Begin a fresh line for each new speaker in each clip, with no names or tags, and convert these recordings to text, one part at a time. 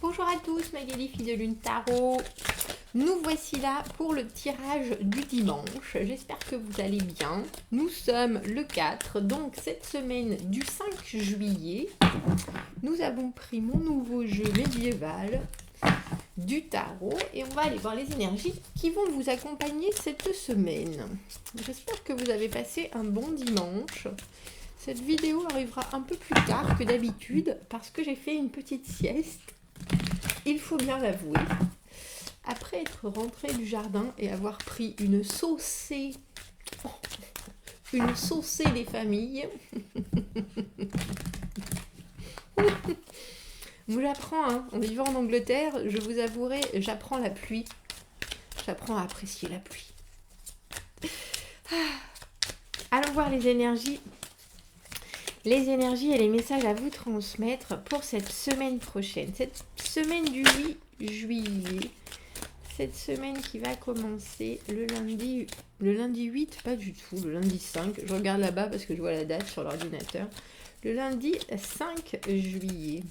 Bonjour à tous, Magali, fille de Lune Tarot. Nous voici là pour le tirage du dimanche. J'espère que vous allez bien. Nous sommes le 4, donc cette semaine du 5 juillet. Nous avons pris mon nouveau jeu médiéval du tarot et on va aller voir les énergies qui vont vous accompagner cette semaine. J'espère que vous avez passé un bon dimanche. Cette vidéo arrivera un peu plus tard que d'habitude parce que j'ai fait une petite sieste. Il faut bien l'avouer. Après être rentrée du jardin et avoir pris une saucée des familles, j'apprends, en vivant en Angleterre, je vous avouerai, j'apprends la pluie. J'apprends à apprécier la pluie. Allons voir les énergies et les messages à vous transmettre pour cette semaine prochaine. Cette semaine du 8 juillet. Cette semaine qui va commencer le lundi 8, pas du tout, le lundi 5. Je regarde là-bas parce que je vois la date sur l'ordinateur. Le lundi 5 juillet.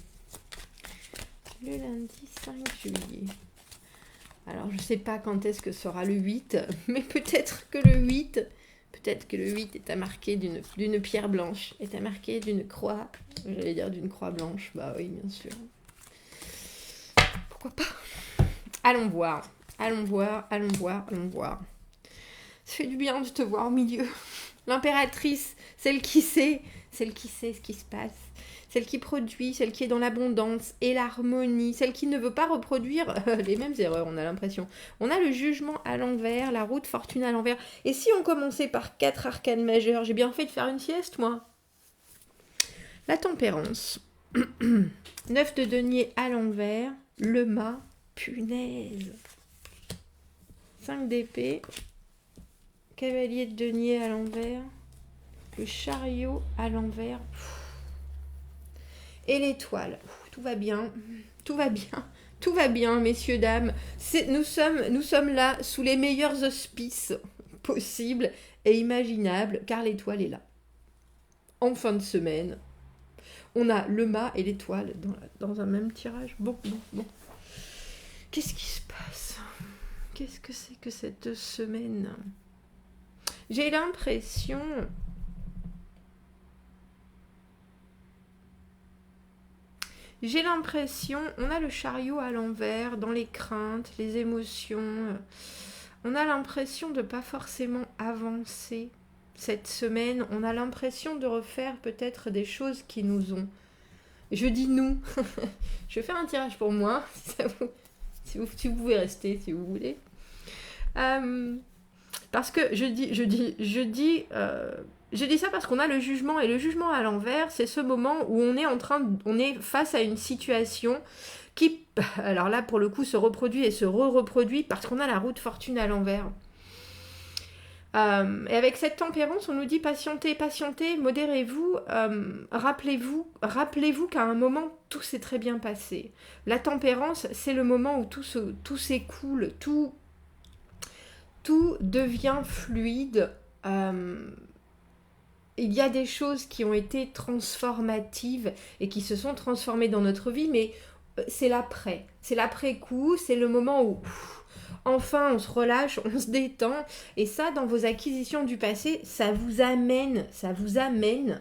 Le lundi 5 juillet. Alors, je ne sais pas quand est-ce que sera le 8, mais peut-être que le 8 est à marquer d'une pierre blanche, est à marquer d'une croix, j'allais dire d'une croix blanche, bah oui, bien sûr. Pourquoi pas ? Allons voir. Ça fait du bien de te voir au milieu. L'impératrice, celle qui sait ce qui se passe. Celle qui produit, celle qui est dans l'abondance et l'harmonie, celle qui ne veut pas reproduire les mêmes erreurs, on a l'impression. On a le jugement à l'envers, la roue de fortune à l'envers. Et si on commençait par 4 arcanes majeures, j'ai bien fait de faire une sieste, moi. La tempérance. 9 de denier à l'envers, le mât, punaise. 5 d'épée, cavalier de denier à l'envers, le chariot à l'envers. Et l'étoile, tout va bien, messieurs, dames. Nous sommes là sous les meilleurs auspices possibles et imaginables, car l'étoile est là. En fin de semaine, on a le mât et l'étoile dans un même tirage. Bon. Qu'est-ce qui se passe ? Qu'est-ce que c'est que cette semaine ? J'ai l'impression... on a le chariot à l'envers, dans les craintes, les émotions. On a l'impression de pas forcément avancer cette semaine. On a l'impression de refaire peut-être des choses qui nous ont... Je dis nous. Je vais faire un tirage pour moi, si vous pouvez rester, si vous voulez. Parce que je dis ça parce qu'on a le jugement, et le jugement à l'envers, c'est ce moment où on est face à une situation qui, alors là pour le coup, se reproduit et se reproduit parce qu'on a la roue de fortune à l'envers. Et avec cette tempérance, on nous dit patientez, modérez-vous, rappelez-vous qu'à un moment, tout s'est très bien passé. La tempérance, c'est le moment où tout s'écoule, tout devient fluide. Il y a des choses qui ont été transformatives et qui se sont transformées dans notre vie, mais c'est l'après. C'est l'après-coup, c'est le moment où enfin on se relâche, on se détend. Et ça, dans vos acquisitions du passé, ça vous amène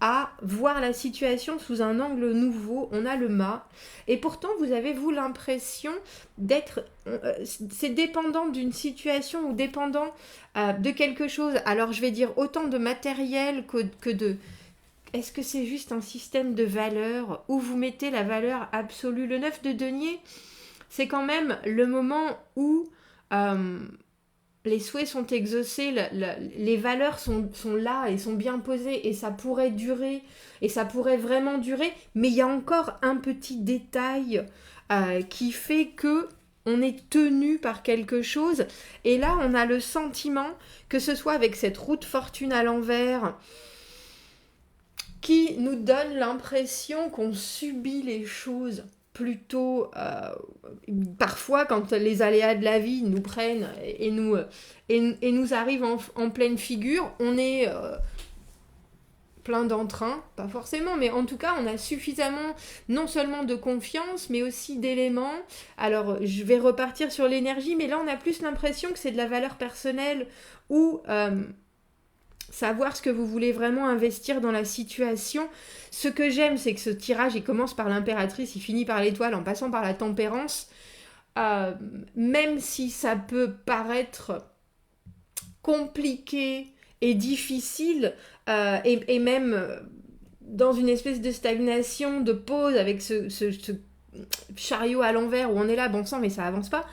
à voir la situation sous un angle nouveau. On a le mât. Et pourtant, vous avez, vous, l'impression d'être... c'est dépendant d'une situation ou dépendant de quelque chose. Alors, je vais dire autant de matériel que de... Est-ce que c'est juste un système de valeurs où vous mettez la valeur absolue ? Le 9 de denier, c'est quand même le moment où... les souhaits sont exaucés, les valeurs sont là et sont bien posées et ça pourrait durer, et ça pourrait vraiment durer, mais il y a encore un petit détail qui fait que on est tenu par quelque chose. Et là, on a le sentiment que ce soit avec cette roue de fortune à l'envers qui nous donne l'impression qu'on subit les choses plutôt parfois quand les aléas de la vie nous prennent et nous arrivent en pleine figure, on est plein d'entrain, pas forcément, mais en tout cas, on a suffisamment, non seulement de confiance, mais aussi d'éléments. Alors, je vais repartir sur l'énergie, mais là, on a plus l'impression que c'est de la valeur personnelle ou savoir ce que vous voulez vraiment investir dans la situation. Ce que j'aime, c'est que ce tirage, il commence par l'impératrice, il finit par l'étoile, en passant par la tempérance. Même si ça peut paraître compliqué et difficile, et même dans une espèce de stagnation, de pause avec ce chariot à l'envers où on est là, bon sang, mais ça avance pas.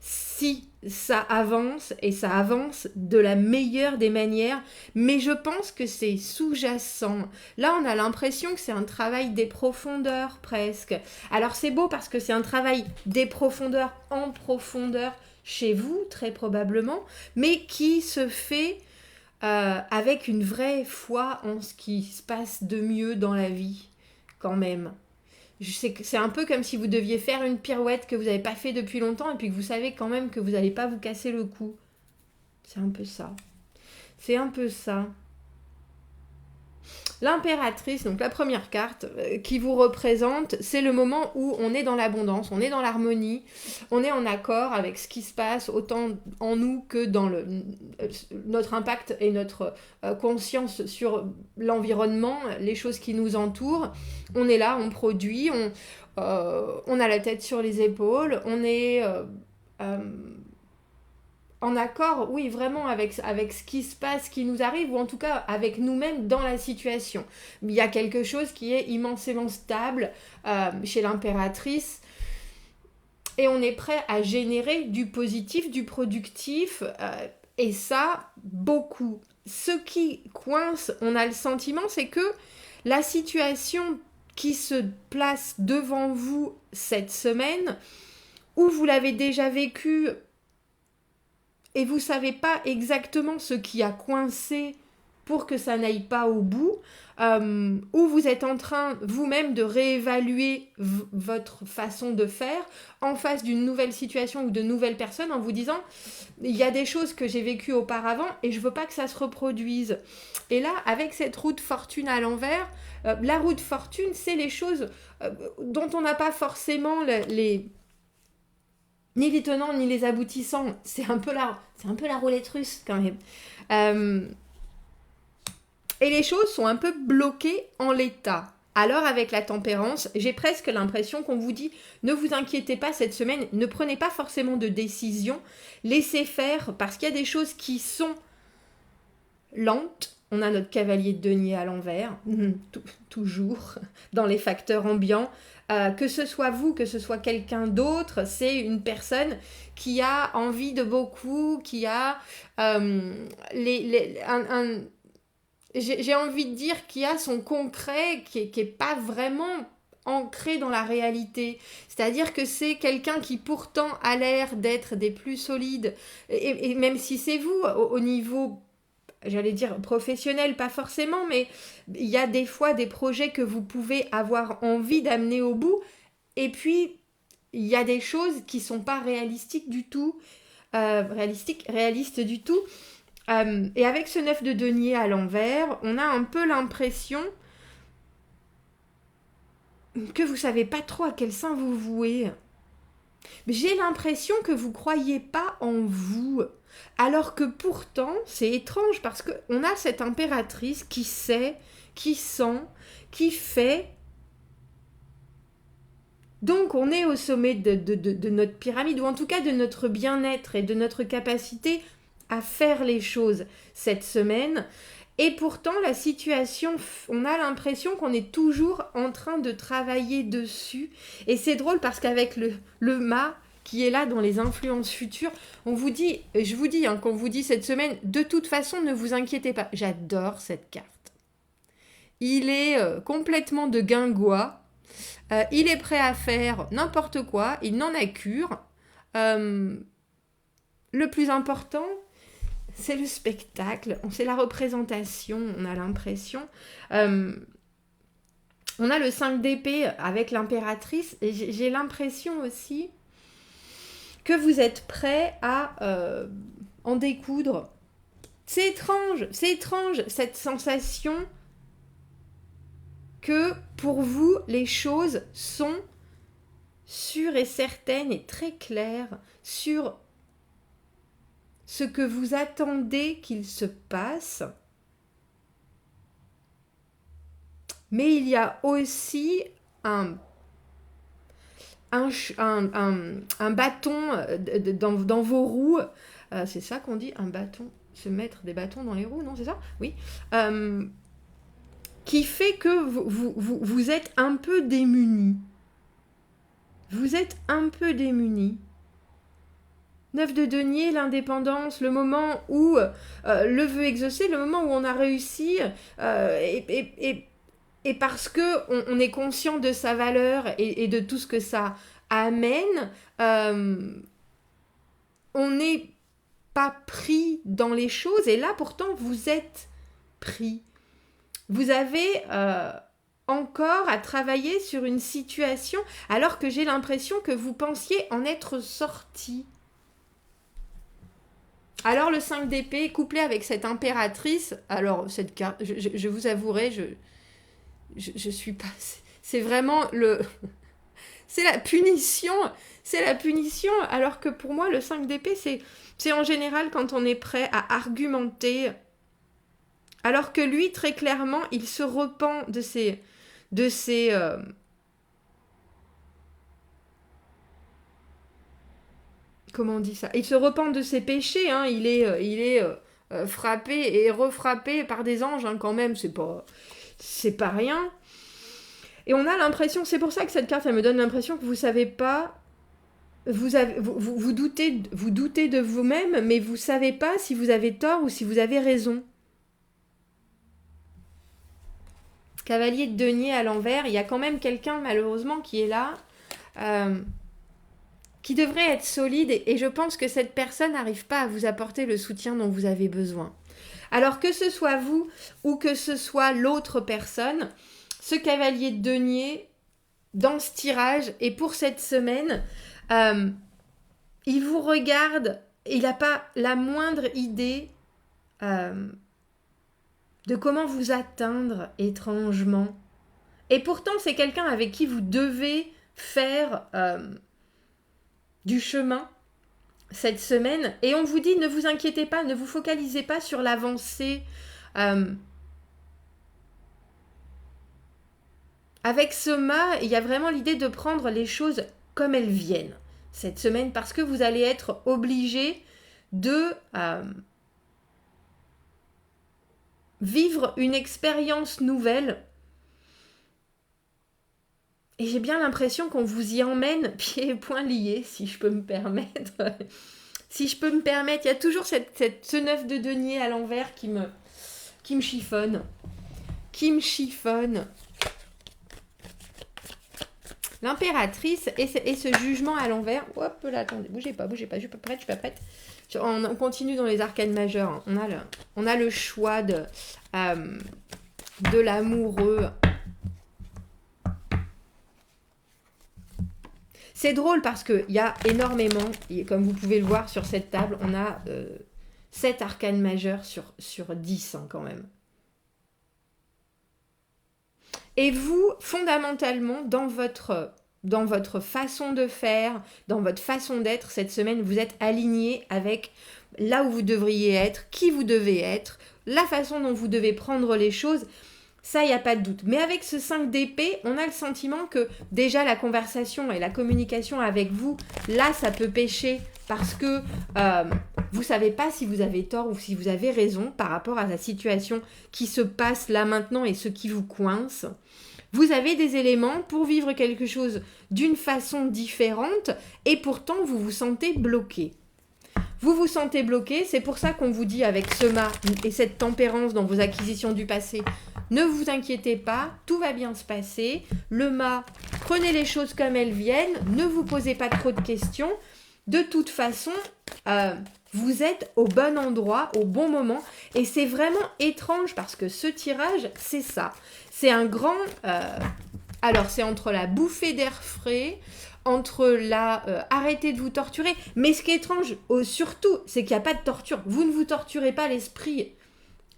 Si, ça avance, et ça avance de la meilleure des manières, mais je pense que c'est sous-jacent. Là, on a l'impression que c'est un travail des profondeurs, presque. Alors, c'est beau parce que c'est un travail des profondeurs en profondeur chez vous, très probablement, mais qui se fait avec une vraie foi en ce qui se passe de mieux dans la vie, quand même. Je sais que c'est un peu comme si vous deviez faire une pirouette que vous n'avez pas fait depuis longtemps et puis que vous savez quand même que vous n'allez pas vous casser le cou. C'est un peu ça. C'est un peu ça. L'impératrice, donc la première carte qui vous représente, c'est le moment où on est dans l'abondance, on est dans l'harmonie, on est en accord avec ce qui se passe autant en nous que dans notre impact et notre conscience sur l'environnement, les choses qui nous entourent. On est là, on produit, on a la tête sur les épaules, on est en accord, oui, vraiment avec ce qui se passe, ce qui nous arrive, ou en tout cas avec nous-mêmes dans la situation. Il y a quelque chose qui est immensément stable chez l'impératrice, et on est prêt à générer du positif, du productif, et ça, beaucoup. Ce qui coince, on a le sentiment, c'est que la situation qui se place devant vous cette semaine, où vous l'avez déjà vécue, et vous ne savez pas exactement ce qui a coincé pour que ça n'aille pas au bout, ou vous êtes en train vous-même de réévaluer votre façon de faire en face d'une nouvelle situation ou de nouvelles personnes en vous disant il y a des choses que j'ai vécues auparavant et je ne veux pas que ça se reproduise. Et là, avec cette roue de fortune à l'envers, la roue de fortune, c'est les choses dont on n'a pas forcément ni les tenants ni les aboutissants. C'est un peu la roulette russe quand même. Et les choses sont un peu bloquées en l'état. Alors avec la tempérance, j'ai presque l'impression qu'on vous dit ne vous inquiétez pas cette semaine, ne prenez pas forcément de décision, laissez faire parce qu'il y a des choses qui sont lentes. On a notre cavalier de denier à l'envers, toujours, dans les facteurs ambiants. Que ce soit vous, que ce soit quelqu'un d'autre, c'est une personne qui a envie de beaucoup, qui a j'ai envie de dire qui a son concret, qui est pas vraiment ancré dans la réalité. C'est-à-dire que c'est quelqu'un qui pourtant a l'air d'être des plus solides, et même si c'est vous, au niveau, j'allais dire professionnel, pas forcément, mais il y a des fois des projets que vous pouvez avoir envie d'amener au bout, et puis il y a des choses qui sont pas réalistiques du tout, réalistes du tout. Et avec ce 9 de denier à l'envers, on a un peu l'impression que vous savez pas trop à quel saint vous vouez. J'ai l'impression que vous croyez pas en vous. Alors que pourtant, c'est étrange parce qu'on a cette impératrice qui sait, qui sent, qui fait. Donc on est au sommet de notre pyramide, ou en tout cas de notre bien-être et de notre capacité à faire les choses cette semaine. Et pourtant, la situation, on a l'impression qu'on est toujours en train de travailler dessus. Et c'est drôle parce qu'avec le mât qui est là dans les influences futures, on vous dit, je vous dis, qu'on vous dit cette semaine, de toute façon, ne vous inquiétez pas. J'adore cette carte. Il est complètement de guingois. Il est prêt à faire n'importe quoi. Il n'en a cure. Le plus important, c'est le spectacle, c'est la représentation, on a l'impression. On a le 5 d'épée avec l'impératrice, et j'ai l'impression aussi que vous êtes prêt à en découdre. C'est étrange, cette sensation que pour vous, les choses sont sûres et certaines et très claires sur ce que vous attendez qu'il se passe. Mais il y a aussi un bâton dans vos roues. C'est ça qu'on dit, un bâton, se mettre des bâtons dans les roues, non, c'est ça? Oui. Qui fait que vous êtes un peu démunis. Vous êtes un peu démunis. 9 de denier, l'indépendance, le moment où le vœu exaucé, le moment où on a réussi, et parce que on est conscient de sa valeur et de tout ce que ça amène, on n'est pas pris dans les choses. Et là, pourtant, vous êtes pris. Vous avez encore à travailler sur une situation, alors que j'ai l'impression que vous pensiez en être sorti. Alors le 5 d'épée, couplé avec cette impératrice, alors cette carte, je vous avouerai, je suis pas... C'est vraiment le... c'est la punition, alors que pour moi, le 5 d'épée, c'est en général quand on est prêt à argumenter, alors que lui, très clairement, il se repent de ses comment on dit ça? Il se repent de ses péchés, hein. Il est frappé et refrappé par des anges, hein, quand même, c'est pas rien. Et on a l'impression, c'est pour ça que cette carte, elle me donne l'impression que vous savez pas, vous doutez de vous-même, mais vous savez pas si vous avez tort ou si vous avez raison. Cavalier de denier à l'envers, il y a quand même quelqu'un, malheureusement, qui est là, qui devrait être solide, et je pense que cette personne n'arrive pas à vous apporter le soutien dont vous avez besoin. Alors que ce soit vous ou que ce soit l'autre personne, ce cavalier de denier, dans ce tirage, et pour cette semaine, il vous regarde, il n'a pas la moindre idée de comment vous atteindre étrangement. Et pourtant, c'est quelqu'un avec qui vous devez faire du chemin cette semaine. Et on vous dit, ne vous inquiétez pas, ne vous focalisez pas sur l'avancée. Avec ce mât, il y a vraiment l'idée de prendre les choses comme elles viennent cette semaine, parce que vous allez être obligé de vivre une expérience nouvelle. Et j'ai bien l'impression qu'on vous y emmène pieds et poings liés, si je peux me permettre. Si je peux me permettre, il y a toujours ce 9 de denier à l'envers qui me chiffonne. Qui me chiffonne. L'impératrice et ce jugement à l'envers. Hop là, attendez, bougez pas, je suis pas prête. On continue dans les arcanes majeures. On a le choix de l'amoureux. C'est drôle parce qu'il y a énormément, comme vous pouvez le voir sur cette table, on a 7 arcanes majeures sur 10 hein, quand même. Et vous, fondamentalement, dans votre façon de faire, dans votre façon d'être, cette semaine, vous êtes aligné avec là où vous devriez être, qui vous devez être, la façon dont vous devez prendre les choses. Ça, il n'y a pas de doute. Mais avec ce 5 d'épée, on a le sentiment que déjà la conversation et la communication avec vous, là, ça peut pêcher parce que vous ne savez pas si vous avez tort ou si vous avez raison par rapport à la situation qui se passe là maintenant et ce qui vous coince. Vous avez des éléments pour vivre quelque chose d'une façon différente et pourtant vous vous sentez bloqué. Vous vous sentez bloqué, c'est pour ça qu'on vous dit avec ce mât et cette tempérance dans vos acquisitions du passé, ne vous inquiétez pas, tout va bien se passer. Le mât, prenez les choses comme elles viennent, ne vous posez pas trop de questions. De toute façon, vous êtes au bon endroit, au bon moment. Et c'est vraiment étrange parce que ce tirage, c'est ça. C'est un grand... alors, c'est entre la bouffée d'air frais, entre la arrêtez de vous torturer. Mais ce qui est étrange, surtout, c'est qu'il n'y a pas de torture. Vous ne vous torturez pas l'esprit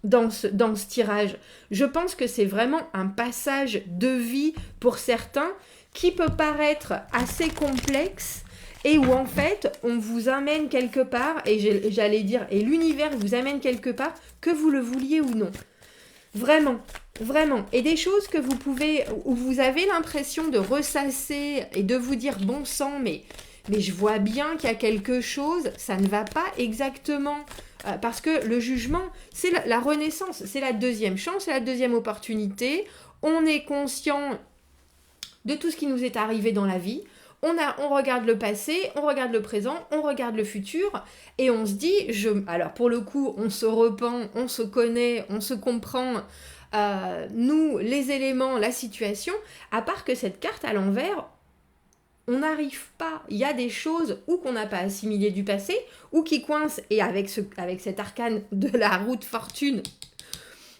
dans ce tirage. Je pense que c'est vraiment un passage de vie pour certains qui peut paraître assez complexe et où en fait on vous amène quelque part, et j'allais dire, et l'univers vous amène quelque part, que vous le vouliez ou non. Vraiment, vraiment. Et des choses que vous pouvez, où vous avez l'impression de ressasser et de vous dire, bon sang, mais je vois bien qu'il y a quelque chose, ça ne va pas exactement. Parce que le jugement, c'est la renaissance, c'est la deuxième chance, c'est la deuxième opportunité. On est conscient de tout ce qui nous est arrivé dans la vie. On regarde le passé, on regarde le présent, on regarde le futur, et on se dit, alors pour le coup, on se repent, on se connaît, on se comprend, nous, les éléments, la situation, à part que cette carte à l'envers, on n'arrive pas. Il y a des choses ou qu'on n'a pas assimilées du passé, ou qui coincent, et avec cet arcane de la roue de fortune,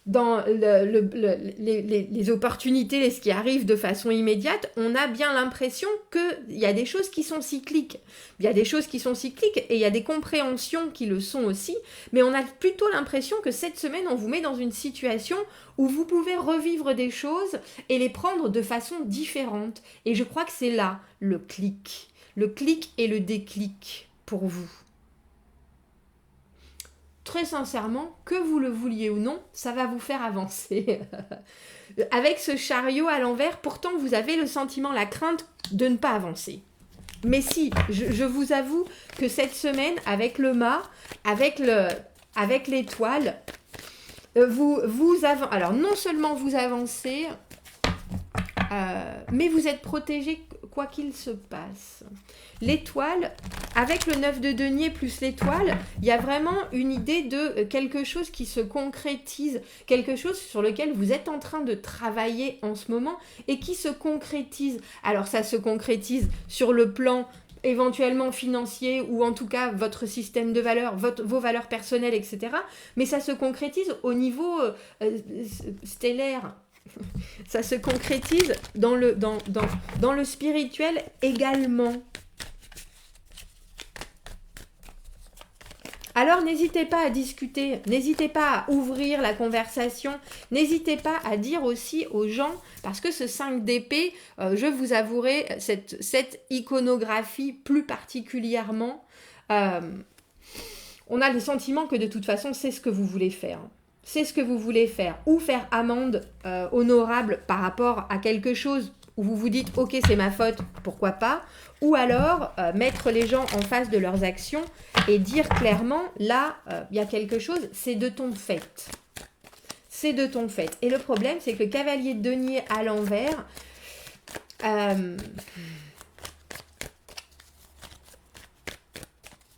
dans les opportunités, ce qui arrive de façon immédiate, on a bien l'impression qu'il y a des choses qui sont cycliques. Il y a des choses qui sont cycliques et il y a des compréhensions qui le sont aussi, mais on a plutôt l'impression que cette semaine, on vous met dans une situation où vous pouvez revivre des choses et les prendre de façon différente. Et je crois que c'est là le clic et le déclic pour vous. Très sincèrement, que vous le vouliez ou non, ça va vous faire avancer. Avec ce chariot à l'envers, pourtant vous avez le sentiment, la crainte de ne pas avancer. Mais si, je vous avoue que cette semaine, avec le mât, avec l'étoile, alors non seulement vous avancez, mais vous êtes protégé quoi qu'il se passe. L'étoile, avec le 9 de denier plus l'étoile, il y a vraiment une idée de quelque chose qui se concrétise, quelque chose sur lequel vous êtes en train de travailler en ce moment et qui se concrétise. Alors ça se concrétise sur le plan éventuellement financier ou en tout cas votre système de valeurs, vos valeurs personnelles, etc. Mais ça se concrétise au niveau stellaire. Ça se concrétise dans le spirituel également. Alors n'hésitez pas à discuter, n'hésitez pas à ouvrir la conversation, n'hésitez pas à dire aussi aux gens, parce que ce 5 d'épée, je vous avouerai, cette iconographie plus particulièrement, on a le sentiment que de toute façon c'est ce que vous voulez faire. C'est ce que vous voulez faire, ou faire amende honorable par rapport à quelque chose où vous vous dites « Ok, c'est ma faute, pourquoi pas ?» Ou alors mettre les gens en face de leurs actions et dire clairement « Là, il y a quelque chose, c'est de ton fait. » C'est de ton fait. Et le problème, c'est que le cavalier de denier à l'envers...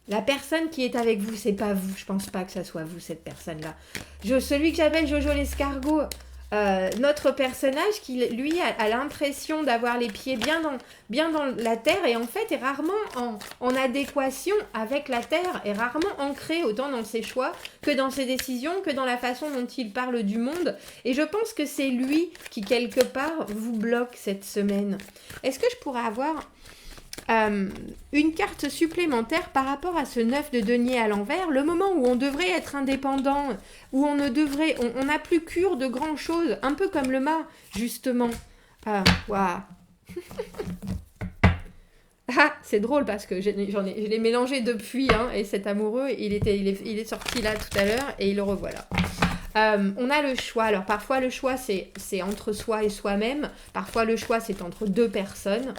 la personne qui est avec vous, c'est pas vous. Je pense pas que ça soit vous, cette personne-là. Celui que j'appelle Jojo l'escargot, notre personnage qui, lui, a l'impression d'avoir les pieds bien dans la terre et en fait est rarement en adéquation avec la terre, est rarement ancré autant dans ses choix que dans ses décisions, que dans la façon dont il parle du monde. Et je pense que c'est lui qui, quelque part, vous bloque cette semaine. Est-ce que je pourrais avoir... une carte supplémentaire par rapport à ce 9 de denier à l'envers, le moment où on devrait être indépendant, où on n'a plus cure de grand chose, un peu comme le mât, justement. Waouh. C'est drôle parce que je l'ai mélangé depuis, hein, et cet amoureux, il est sorti là tout à l'heure et le revoilà. On a le choix. Alors parfois le choix c'est entre soi et soi-même, parfois le choix c'est entre deux personnes.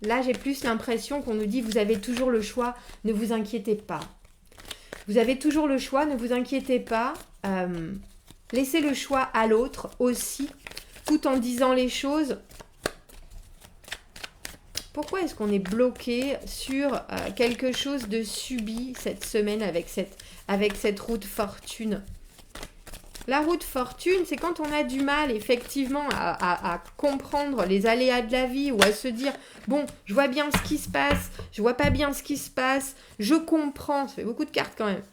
Là, j'ai plus l'impression qu'on nous dit « Vous avez toujours le choix, ne vous inquiétez pas. » Vous avez toujours le choix, ne vous inquiétez pas. Laissez le choix à l'autre aussi, tout en disant les choses. Pourquoi est-ce qu'on est bloqué sur quelque chose de subi cette semaine avec cette roue de fortune ? La roue de fortune, c'est quand on a du mal, effectivement, à comprendre les aléas de la vie ou à se dire « Bon, je vois bien ce qui se passe, je vois pas bien ce qui se passe, je comprends. » Ça fait beaucoup de cartes quand même.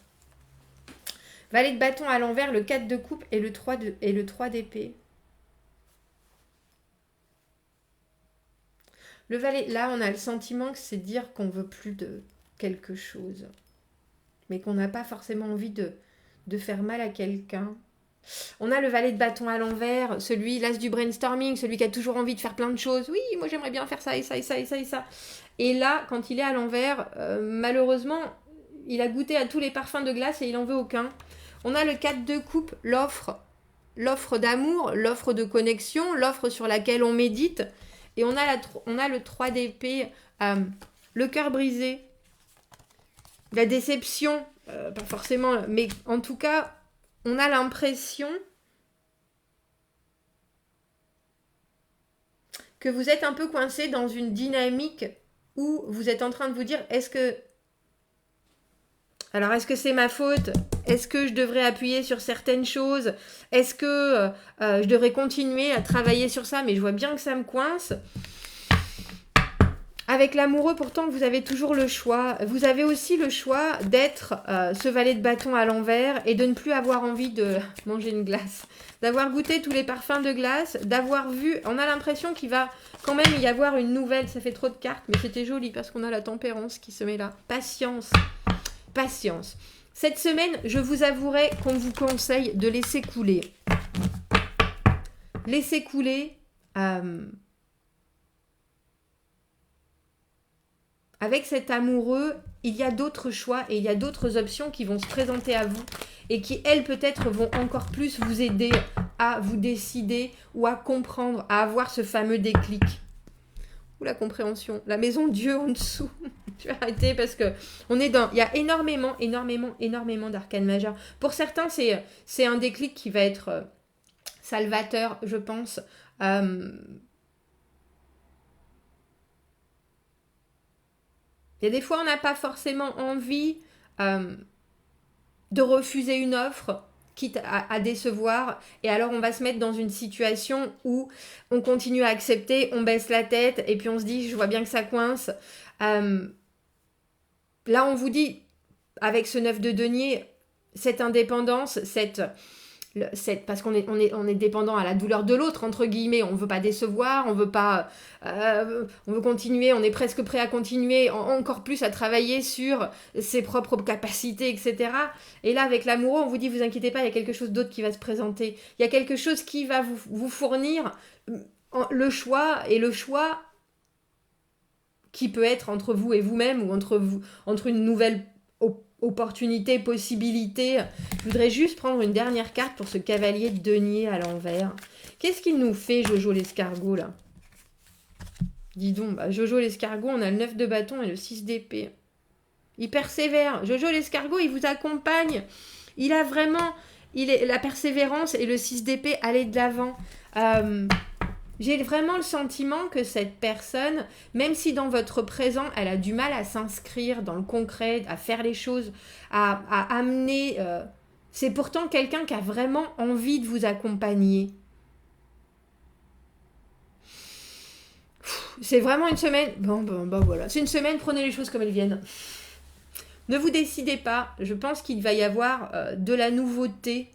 Valet de bâton à l'envers, le 4 de coupe et le 3 d'épée. Le valet, là, on a le sentiment que c'est dire qu'on veut plus de quelque chose. mais qu'on n'a pas forcément envie de faire mal à quelqu'un. On a le valet de bâton à l'envers, celui, l'as du brainstorming, celui qui a toujours envie de faire plein de choses. Oui, moi j'aimerais bien faire ça et ça et ça et ça et ça. Et là, quand il est à l'envers, malheureusement, il a goûté à tous les parfums de glace et il n'en veut aucun. On a le 4 de coupe, l'offre d'amour, l'offre de connexion, l'offre sur laquelle on médite. Et on a le 3 d'épée, le cœur brisé, la déception, pas forcément, mais en tout cas, on a l'impression que vous êtes un peu coincé dans une dynamique où vous êtes en train de vous dire, est-ce que c'est ma faute? Est-ce que je devrais appuyer sur certaines choses? Est-ce que je devrais continuer à travailler sur ça? Mais je vois bien que ça me coince. Avec l'amoureux, pourtant, vous avez toujours le choix. Vous avez aussi le choix d'être ce valet de bâton à l'envers et de ne plus avoir envie de manger une glace. D'avoir goûté tous les parfums de glace, d'avoir vu... On a l'impression qu'il va quand même y avoir une nouvelle... Ça fait trop de cartes, mais c'était joli parce qu'on a la tempérance qui se met là. Patience. Patience. Cette semaine, je vous avouerai qu'on vous conseille de laisser couler. Laisser couler... Avec cet amoureux, il y a d'autres choix et il y a d'autres options qui vont se présenter à vous et qui, elles, peut-être vont encore plus vous aider à vous décider ou à comprendre, à avoir ce fameux déclic. Ou la compréhension. La maison Dieu en dessous. Je vais arrêter parce que on est dans... Il y a énormément d'arcanes majeures. Pour certains, c'est un déclic qui va être salvateur, je pense. Il y a des fois, on n'a pas forcément envie de refuser une offre, quitte à décevoir. Et alors, on va se mettre dans une situation où on continue à accepter, on baisse la tête, et puis on se dit, je vois bien que ça coince. Là, on vous dit, avec ce 9 de denier, cette indépendance, parce qu'on est dépendant à la douleur de l'autre, entre guillemets, on ne veut pas décevoir, on veut continuer, on est presque prêt à continuer encore plus à travailler sur ses propres capacités, etc. Et là, avec l'amoureux, on vous dit, vous inquiétez pas, il y a quelque chose d'autre qui va se présenter. Il y a quelque chose qui va vous fournir le choix, et le choix qui peut être entre vous et vous-même, ou entre une nouvelle opportunité, possibilité. Je voudrais juste prendre une dernière carte pour ce cavalier de denier à l'envers. Qu'est-ce qu'il nous fait, Jojo l'escargot, là? Dis donc, Jojo l'escargot, on a le 9 de bâton et le 6 d'épée. Il persévère. Jojo l'escargot, il vous accompagne. Il a vraiment la persévérance et le 6 d'épée, aller de l'avant. J'ai vraiment le sentiment que cette personne, même si dans votre présent, elle a du mal à s'inscrire dans le concret, à faire les choses, à amener... c'est pourtant quelqu'un qui a vraiment envie de vous accompagner. C'est vraiment une semaine... Bon, voilà. C'est une semaine, prenez les choses comme elles viennent. Ne vous décidez pas. Je pense qu'il va y avoir de la nouveauté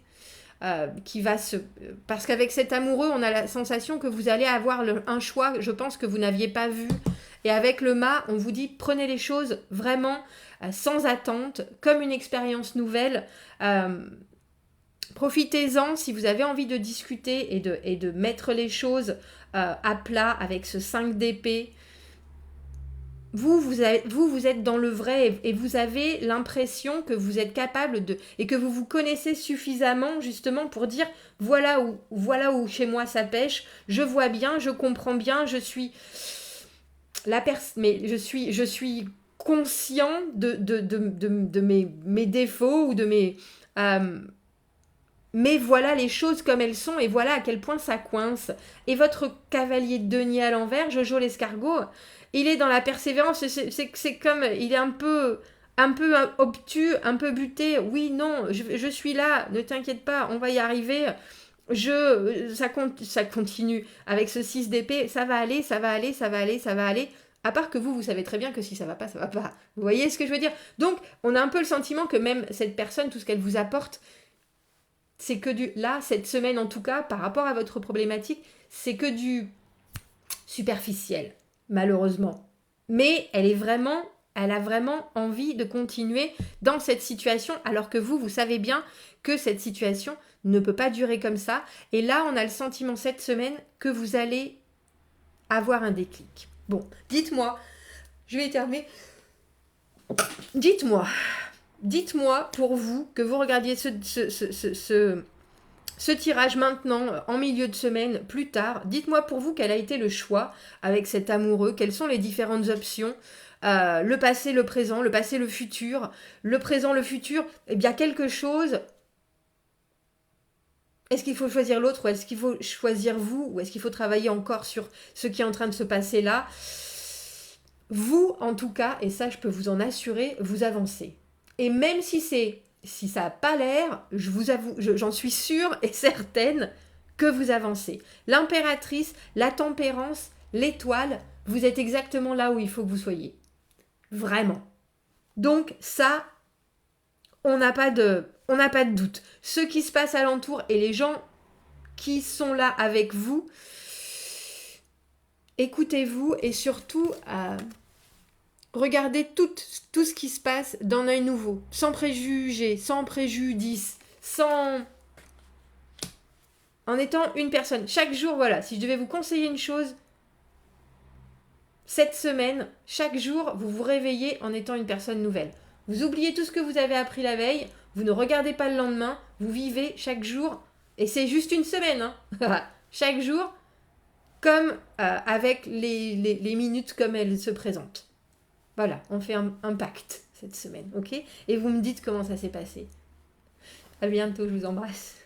qui va se... Parce qu'avec cet amoureux, on a la sensation que vous allez avoir un choix, je pense, que vous n'aviez pas vu. Et avec le mât, on vous dit, prenez les choses vraiment sans attente, comme une expérience nouvelle. Profitez-en si vous avez envie de discuter et de mettre les choses à plat avec ce 5 d'épée. Vous êtes dans le vrai et vous avez l'impression que vous êtes capable et que vous connaissez suffisamment justement pour dire voilà où chez moi ça pêche, je vois bien, je comprends bien, je suis conscient de mes défauts ou de mes mais voilà les choses comme elles sont et voilà à quel point ça coince. Et votre cavalier de denier à l'envers, Jojo l'escargot, il est dans la persévérance, c'est comme, il est un peu obtus, un peu buté. Oui, non, je suis là, ne t'inquiète pas, on va y arriver. Ça continue. Avec ce 6 d'épée, ça va aller. À part que vous savez très bien que si ça va pas, ça va pas. Vous voyez ce que je veux dire? Donc, on a un peu le sentiment que même cette personne, tout ce qu'elle vous apporte, c'est que là, cette semaine en tout cas, par rapport à votre problématique, c'est que du superficiel, malheureusement. Mais elle est vraiment Elle a vraiment envie de continuer dans cette situation, alors que vous savez bien que cette situation ne peut pas durer comme ça. Et là, on a le sentiment cette semaine que vous allez avoir un déclic. Bon, dites-moi, je vais terminer. Dites-moi pour vous, que vous regardiez ce tirage maintenant, en milieu de semaine, plus tard, dites-moi pour vous quel a été le choix avec cet amoureux, quelles sont les différentes options, le passé, le présent, le passé, le futur, le présent, le futur, eh bien quelque chose. Est-ce qu'il faut choisir l'autre ou est-ce qu'il faut choisir vous ou est-ce qu'il faut travailler encore sur ce qui est en train de se passer là? Vous, en tout cas, et ça je peux vous en assurer, vous avancez. Et même si ça n'a pas l'air, j'en suis sûre et certaine que vous avancez. L'impératrice, la tempérance, l'étoile, vous êtes exactement là où il faut que vous soyez. Vraiment. Donc ça, on n'a pas de doute. Ce qui se passe alentour et les gens qui sont là avec vous, écoutez-vous et surtout regardez tout ce qui se passe d'un œil nouveau, sans préjugés, sans préjudice, en étant une personne. Chaque jour, voilà, si je devais vous conseiller une chose, cette semaine, chaque jour, vous vous réveillez en étant une personne nouvelle. Vous oubliez tout ce que vous avez appris la veille, vous ne regardez pas le lendemain, vous vivez chaque jour, et c'est juste une semaine, hein. Chaque jour, comme avec les minutes comme elles se présentent. Voilà, on fait un pacte cette semaine, ok? Et vous me dites comment ça s'est passé. À bientôt, je vous embrasse.